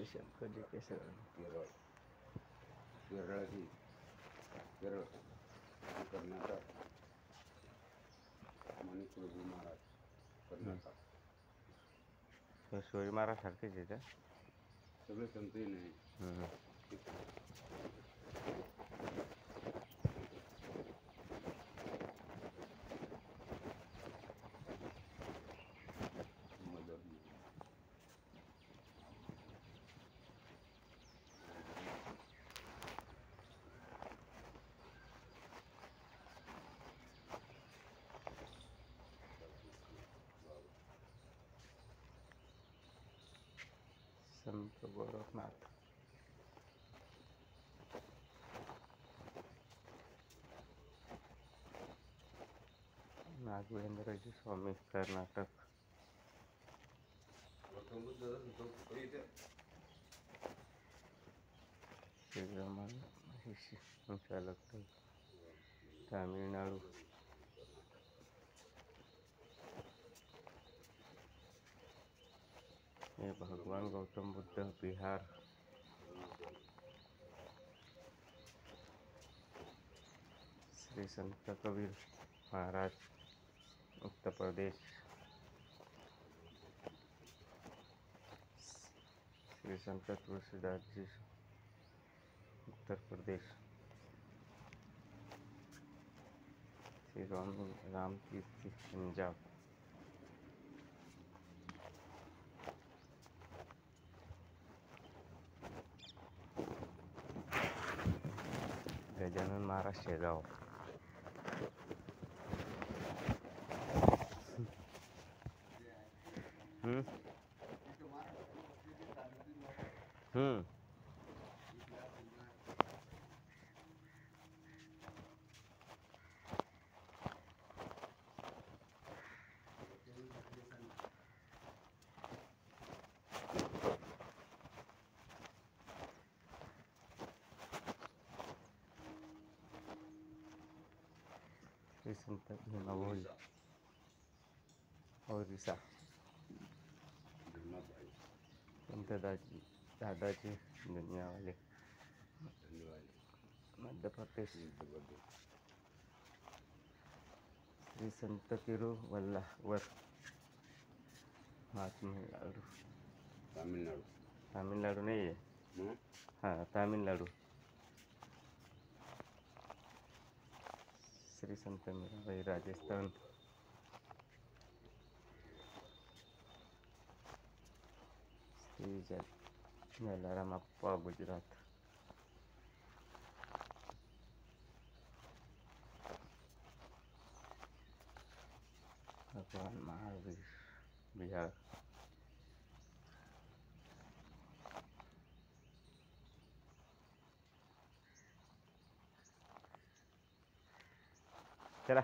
शंकर जी कैसे केरळ केरळ की केरळ कर्नाटक मणिप्रभू महाराज कर्नाटक शिवाजी महाराज सारखेच आहे का? सगळे संतही नाही संत गोरखनाथ नागवेंद्रजी स्वामी कर्नाटक श्रीरमण महिषी संचालक तामिळनाडू ये भगवान गौतम बुद्ध बिहार श्री संत कबीर महाराज उत्तर प्रदेश श्री संत तुलसीदास जी उत्तर प्रदेश श्री राम तीर्थ पंजाब गजानन महाराज शेगाव श्री संत भीमाभोई ओरिसा संत दादाजी दुनिया वाले मध्य प्रदेश श्री संत तिरुवल्लवर तमिलनाडु तमिलनाडु नहीं है हाँ तमिलनाडु श्री संत मीराबाई राजस्थान श्री जलाराम अप्पा गुजरात भगवान महावीर बिहार चला